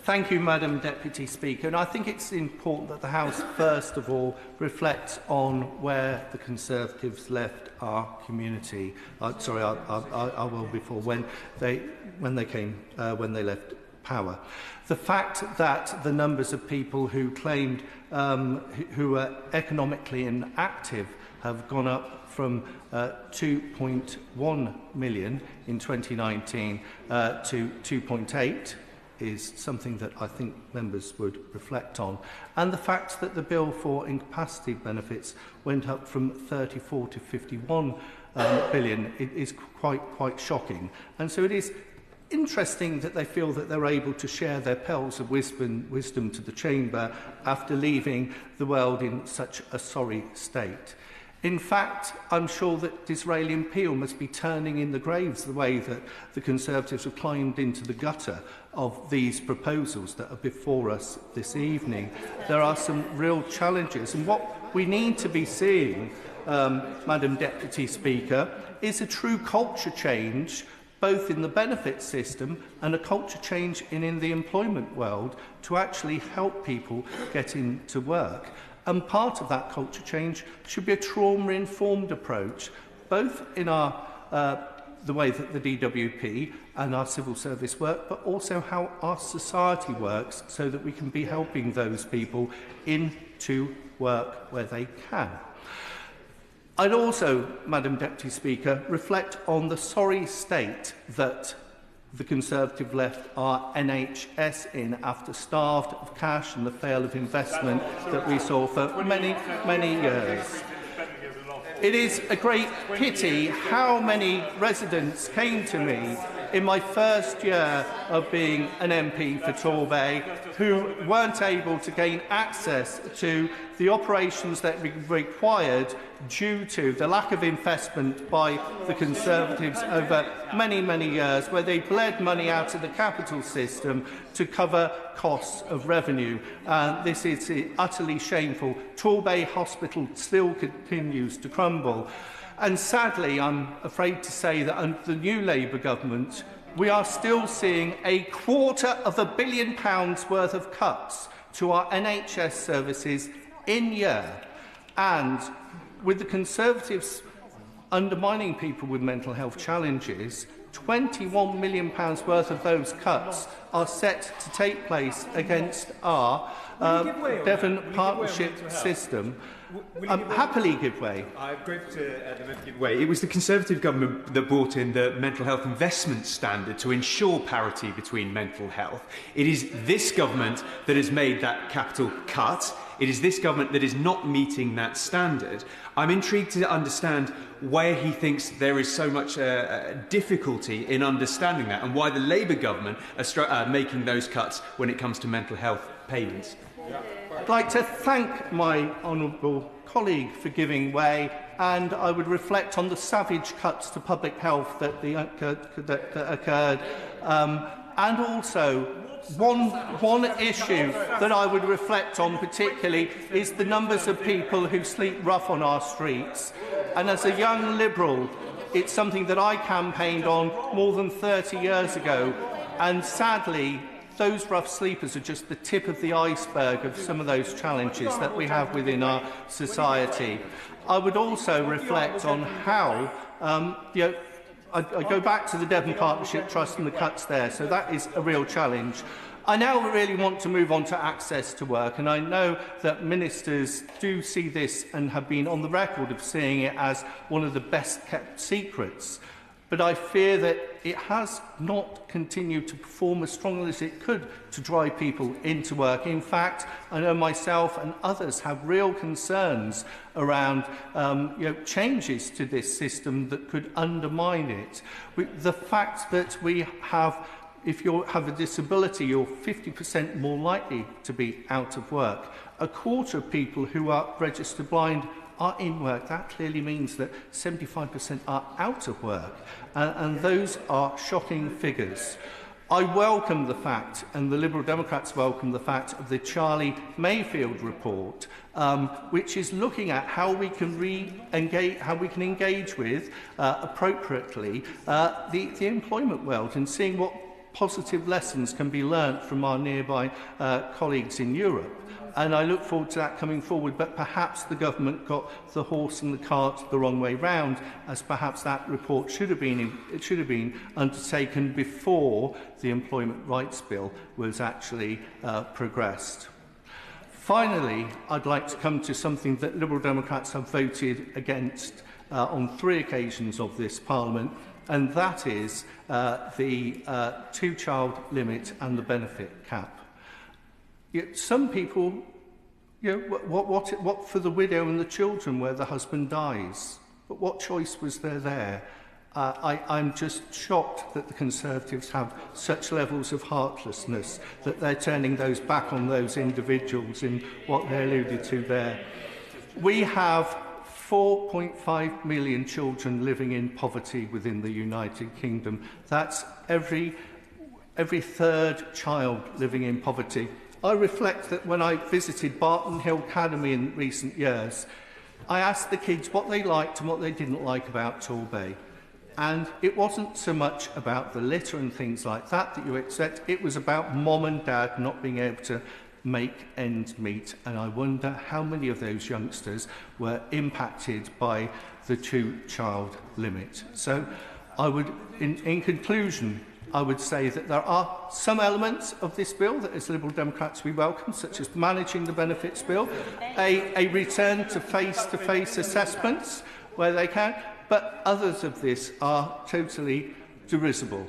Thank you, Madam Deputy Speaker. And I think it's important that the House, first of all, reflects on where the Conservatives left our community. I will before when they left power. The fact that the numbers of people who claimed who are economically inactive have gone up from 2.1 million in 2019 to 2.8 is something that I think members would reflect on. And the fact that the bill for incapacity benefits went up from 34 to 51 billion is quite shocking. And so it is interesting that they feel that they're able to share their pearls of wisdom to the Chamber after leaving the world in such a sorry state. In fact, I'm sure that Disraeli and Peel must be turning in the graves the way that the Conservatives have climbed into the gutter of these proposals that are before us this evening. There are some real challenges, and what we need to be seeing, Madam Deputy Speaker, is a true culture change both in the benefit system and a culture change in the employment world to actually help people get into work. And part of that culture change should be a trauma-informed approach, both in our the way that the DWP and our civil service work, but also how our society works so that we can be helping those people into work where they can. I'd also, Madam Deputy Speaker, reflect on the sorry state that the Conservative left our NHS in after starved of cash and the fail of investment that we saw for many years. It is a great pity how many residents came to me in my first year of being an MP for Torbay who weren't able to gain access to the operations that we required due to the lack of investment by the Conservatives over many years, where they bled money out of the capital system to cover costs of revenue. This is utterly shameful. Torbay Hospital still continues to crumble. And sadly, I'm afraid to say that under the new Labour government, we are still seeing £250 million worth of cuts to our NHS services in year. And with the Conservatives undermining people with mental health challenges, £21 million worth of those cuts are set to take place against our Devon partnership system. Happily give way. I'm grateful to them to give way. It was the Conservative government that brought in the mental health investment standard to ensure parity between mental health. It is this government that has made that capital cut. It is this government that is not meeting that standard. I'm intrigued to understand where he thinks there is so much difficulty in understanding that and why the Labour government are making those cuts when it comes to mental health payments. I'd like to thank my honourable colleague for giving way, and I would reflect on the savage cuts to public health that occurred, and also one issue that I would reflect on particularly is the numbers of people who sleep rough on our streets. And as a young Liberal, it's something that I campaigned on more than 30 years ago, and sadly, those rough sleepers are just the tip of the iceberg of some of those challenges that we have within our society. I would also reflect on how, I go back to the Devon Partnership Trust and the cuts there, so that is a real challenge. I now really want to move on to access to work, and I know that ministers do see this and have been on the record of seeing it as one of the best kept secrets. But I fear that it has not continued to perform as strongly as it could to drive people into work. In fact, I know myself and others have real concerns around changes to this system that could undermine it. The fact that we have, if you have a disability, you're 50% more likely to be out of work. A quarter of people who are registered blind are in work. That clearly means that 75% are out of work. And those are shocking figures. I welcome the fact, and the Liberal Democrats welcome the fact, of the Charlie Mayfield report, which is looking at how we can engage with appropriately the employment world and seeing what positive lessons can be learnt from our nearby colleagues in Europe. And I look forward to that coming forward, but perhaps the government got the horse and the cart the wrong way round, as perhaps that report should have been undertaken before the Employment Rights Bill was actually progressed. Finally, I'd like to come to something that Liberal Democrats have voted against on 3 occasions of this Parliament, and that is the two-child limit and the benefit cap. Yet some people, what for the widow and the children where the husband dies? But what choice was there? I'm just shocked that the Conservatives have such levels of heartlessness that they're turning those back on those individuals in what they alluded to there. We have 4.5 million children living in poverty within the United Kingdom. That's every 3rd child living in poverty. I reflect that when I visited Barton Hill Academy in recent years, I asked the kids what they liked and what they didn't like about Torbay. And it wasn't so much about the litter and things like that you expect. It was about mom and dad not being able to make ends meet. And I wonder how many of those youngsters were impacted by the two-child limit. So I would, in conclusion, I would say that there are some elements of this bill that as Liberal Democrats we welcome, such as managing the benefits bill, a return to face-to-face assessments where they can, but others of this are totally derisible.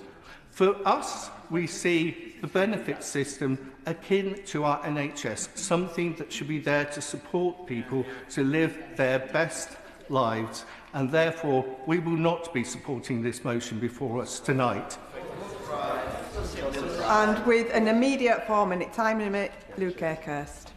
For us, we see the benefit system akin to our NHS, something that should be there to support people to live their best lives, and therefore we will not be supporting this motion before us tonight. And with an immediate 4-minute time limit, Luke Akerst.